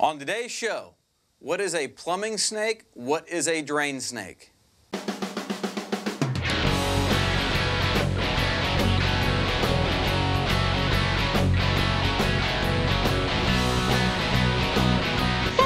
On today's show, what is a plumbing snake? What is a drain snake? Who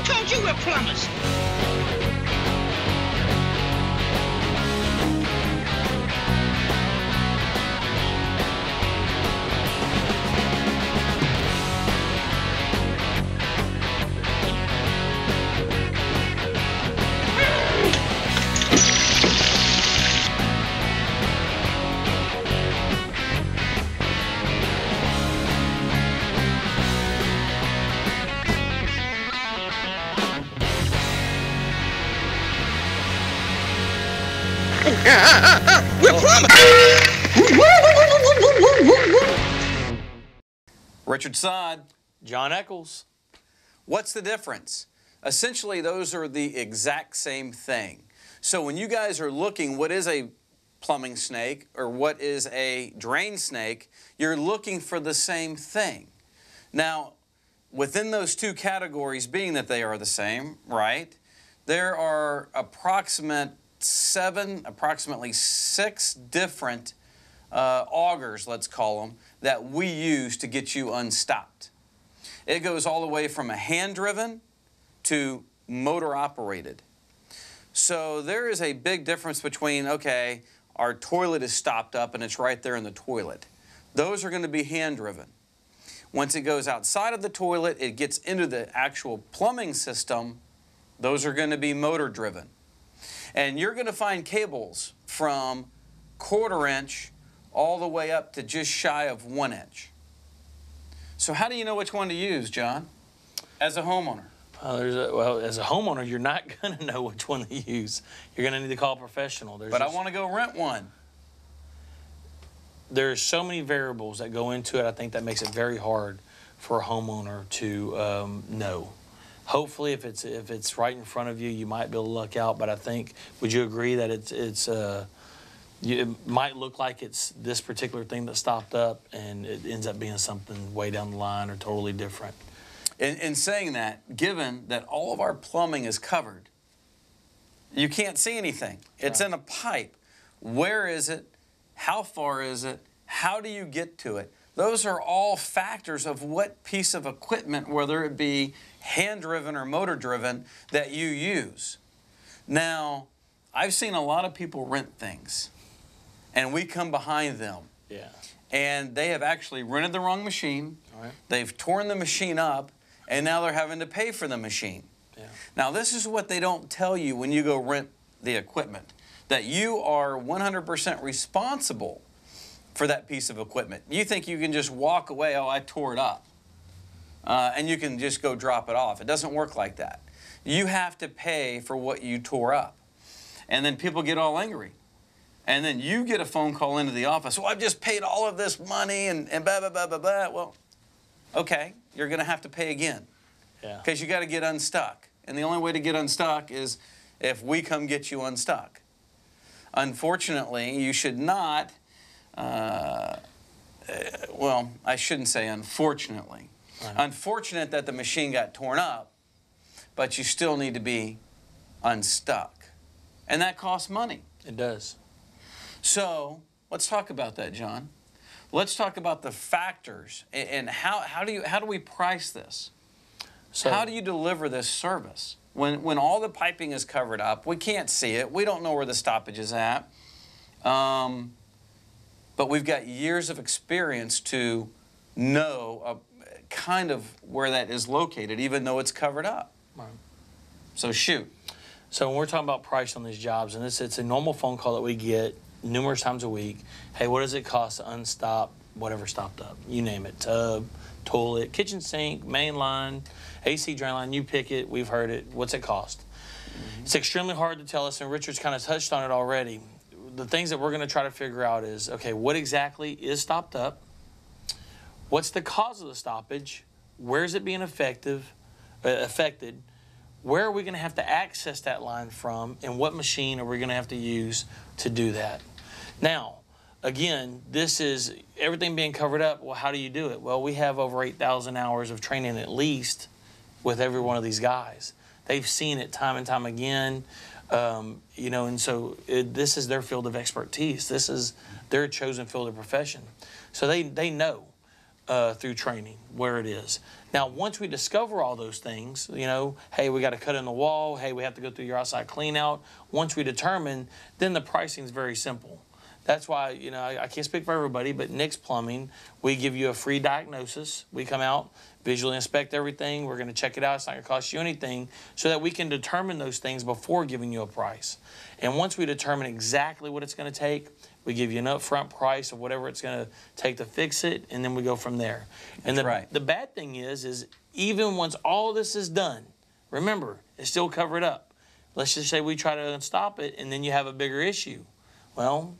told you we're plumbers? We're plumbers! Richard Sod. John Eccles. What's the difference? Essentially, those are the exact same thing. So when you guys are looking, what is a plumbing snake or what is a drain snake, you're looking for the same thing. Now, within those two categories, being that they are the same, right, there are approximately six different augers, let's call them, that we use to get you unstopped. It goes all the way from a hand-driven to motor-operated. So there is a big difference between, okay, our toilet is stopped up and it's right there in the toilet. Those are going to be hand-driven. Once it goes outside of the toilet, it gets into the actual plumbing system, those are going to be motor-driven. And you're going to find cables from 1/4 inch all the way up to just shy of 1 inch. So how do you know which one to use, John, as a homeowner? Well, as a homeowner, you're not going to know which one to use. You're going to need to call a professional. But I want to go rent one. There's so many variables that go into it. I think that makes it very hard for a homeowner to know. Hopefully, if it's right in front of you, you might be able to luck out. But I think, would you agree that it might look like it's this particular thing that stopped up, and it ends up being something way down the line or totally different? In saying that, given that all of our plumbing is covered, you can't see anything. It's in a pipe. Where is it? How far is it? How do you get to it? Those are all factors of what piece of equipment, whether it be hand-driven or motor-driven, that you use. Now, I've seen a lot of people rent things, and we come behind them. Yeah. And they have actually rented the wrong machine. All right. They've torn the machine up, and now they're having to pay for the machine. Yeah. Now, this is what they don't tell you when you go rent the equipment, that you are 100% responsible for that piece of equipment. You think you can just walk away, oh, I tore it up, and you can just go drop it off. It doesn't work like that. You have to pay for what you tore up. And then people get all angry. And then you get a phone call into the office, well, I've just paid all of this money and blah, blah, blah, blah, blah. Well, okay, you're going to have to pay again. Yeah. Because you got to get unstuck. And the only way to get unstuck is if we come get you unstuck. Unfortunately, you should not, well, I shouldn't say unfortunately. Right. Unfortunate that the machine got torn up, but you still need to be unstuck. And that costs money. It does. So let's talk about that, John. Let's talk about the factors and how do we price this? So how do you deliver this service? When all the piping is covered up, we can't see it. We don't know where the stoppage is at. But we've got years of experience to know kind of where that is located, even though it's covered up. Right. So shoot. So when we're talking about price on these jobs, and it's a normal phone call that we get numerous times a week. Hey, what does it cost to unstop whatever stopped up? You name it. Tub, toilet, kitchen sink, main line, AC drain line, you pick it, we've heard it. What's it cost? Mm-hmm. It's extremely hard to tell us, and Richard's kind of touched on it already. The things that we're going to try to figure out is, okay, what exactly is stopped up? What's the cause of the stoppage? Where is it being affected? Where are we going to have to access that line from, and what machine are we going to have to use to do that? Now, again, this is everything being covered up. Well, how do you do it? Well, we have over 8,000 hours of training at least with every one of these guys. They've seen it time and time again, you know, and so this is their field of expertise. This is their chosen field of profession. So they know through training where it is. Now, once we discover all those things, you know, hey, we got to cut in the wall. Hey, we have to go through your outside clean out. Once we determine, then the pricing is very simple. That's why, you know, I can't speak for everybody, but Nick's Plumbing, we give you a free diagnosis. We come out, visually inspect everything. We're going to check it out. It's not going to cost you anything, so that we can determine those things before giving you a price. And once we determine exactly what it's going to take, we give you an upfront price of whatever it's going to take to fix it, and then we go from there. And the bad thing is even once all this is done, remember, it's still covered up. Let's just say we try to stop it, and then you have a bigger issue. Well,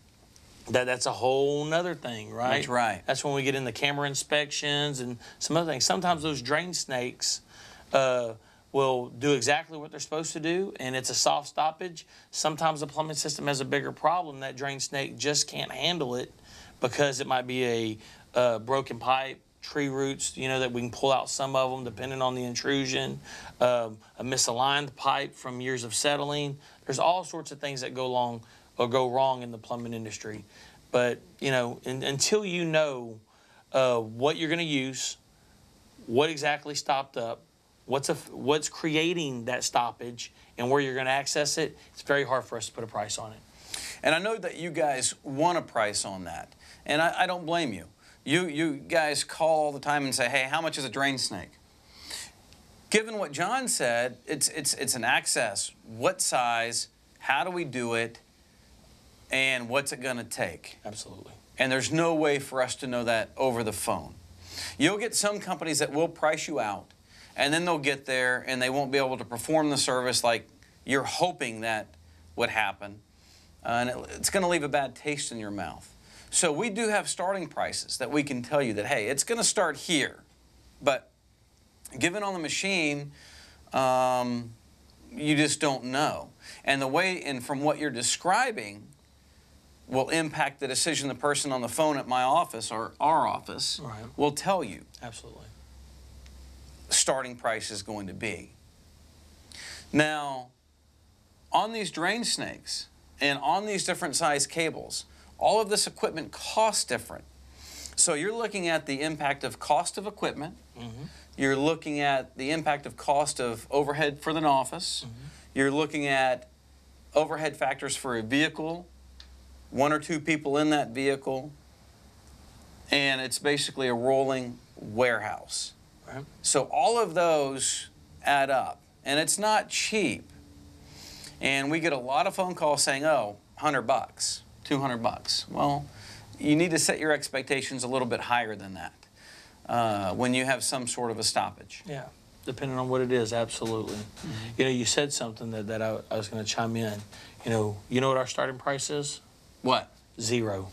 that's a whole nother thing, right? That's right. That's when we get into camera inspections and some other things. Sometimes those drain snakes will do exactly what they're supposed to do, and it's a soft stoppage. Sometimes the plumbing system has a bigger problem. That drain snake just can't handle it because it might be a broken pipe, tree roots, you know, that we can pull out some of them depending on the intrusion, a misaligned pipe from years of settling. There's all sorts of things that go wrong in the plumbing industry. But, you know, until you know what you're going to use, what exactly stopped up, what's creating that stoppage, and where you're going to access it, it's very hard for us to put a price on it. And I know that you guys want a price on that, and I don't blame you. You guys call all the time and say, hey, how much is a drain snake? Given what John said, it's an access. What size? How do we do it? And what's it going to take? Absolutely. And there's no way for us to know that over the phone. You'll get some companies that will price you out, and then they'll get there and they won't be able to perform the service like you're hoping that would happen. And it's going to leave a bad taste in your mouth. So we do have starting prices that we can tell you that, hey, it's going to start here. But given on the machine, you just don't know. And the way, and from what you're describing, will impact the decision the person on the phone at my office or our office will tell you. Absolutely. Starting price is going to be. Now, on these drain snakes and on these different size cables, all of this equipment costs different. So you're looking at the impact of cost of equipment. Mm-hmm. You're looking at the impact of cost of overhead for an office. Mm-hmm. You're looking at overhead factors for a vehicle, 1 or 2 people in that vehicle, and it's basically a rolling warehouse. Right. So all of those add up, and it's not cheap. And we get a lot of phone calls saying, oh, $100, $200. Well, you need to set your expectations a little bit higher than that when you have some sort of a stoppage. Yeah, depending on what it is, absolutely. Mm-hmm. You know, you said something that I was going to chime in. You know what our starting price is? What? 0.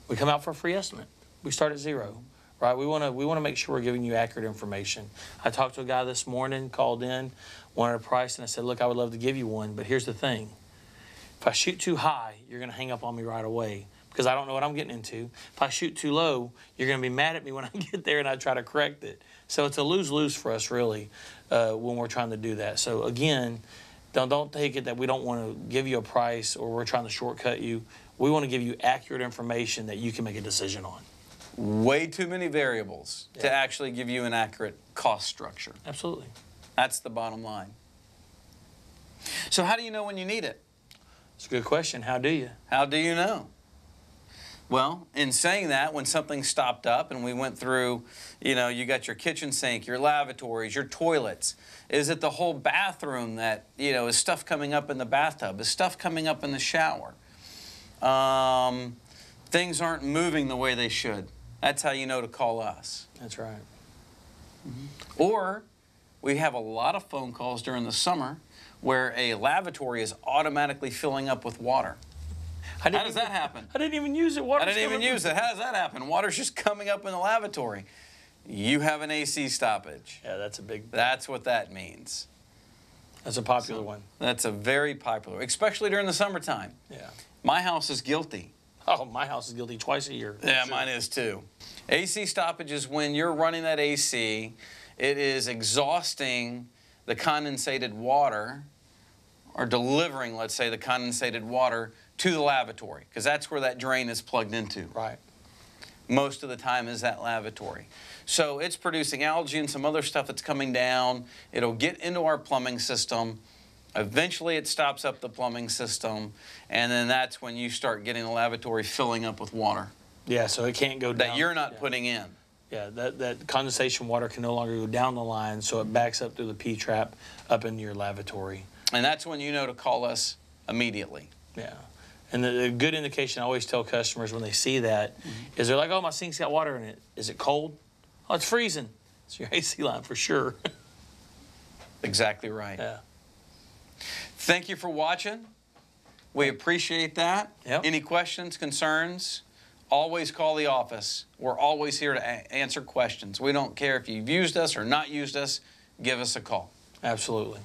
We come out for a free estimate. We start at 0, right? We want to make sure we're giving you accurate information. I talked to a guy this morning, called in, wanted a price, and I said, look, I would love to give you one, but here's the thing. If I shoot too high, you're going to hang up on me right away because I don't know what I'm getting into. If I shoot too low, you're going to be mad at me when I get there and I try to correct it. So it's a lose-lose for us, really, when we're trying to do that. So, again, don't take it that we don't want to give you a price or we're trying to shortcut you. We want to give you accurate information that you can make a decision on. Way too many variables to actually give you an accurate cost structure. Absolutely. That's the bottom line. So how do you know when you need it? It's a good question. How do you? How do you know? Well, in saying that, when something stopped up and we went through, you know, you got your kitchen sink, your lavatories, your toilets. Is it the whole bathroom that, you know, is stuff coming up in the bathtub? Is stuff coming up in the shower? Things aren't moving the way they should. That's how you know to call us. That's right. Mm-hmm. Or we have a lot of phone calls during the summer where a lavatory is automatically filling up with water. How does that happen? I didn't even use it. I didn't even use it. How does that happen? Water's just coming up in the lavatory. You have an AC stoppage. Yeah, that's a big... That's what that means. That's a popular one. That's a very popular, especially during the summertime. Yeah. My house is guilty. Oh, my house is guilty twice a year. Yeah, sure. Mine is too. AC stoppage is when you're running that AC it is exhausting the condensated water, or delivering, let's say, the condensated water to the lavatory, because that's where that drain is plugged into. Right. Most of the time is that lavatory. So it's producing algae and some other stuff that's coming down. It'll get into our plumbing system. Eventually it stops up the plumbing system, and then that's when you start getting the lavatory filling up with water Yeah, so it can't go down. that you're not putting in. Yeah, that condensation water can no longer go down the line, so it backs up through the P-trap up into your lavatory. And that's when you know to call us immediately. Yeah. And the good indication I always tell customers when they see that is they're like, oh, my sink's got water in it. Is it cold? Oh, it's freezing. It's your AC line for sure. Exactly right. Yeah. Thank you for watching. We appreciate that. Yep. Any questions, concerns, always call the office. We're always here to answer questions. We don't care if you've used us or not used us. Give us a call. Absolutely.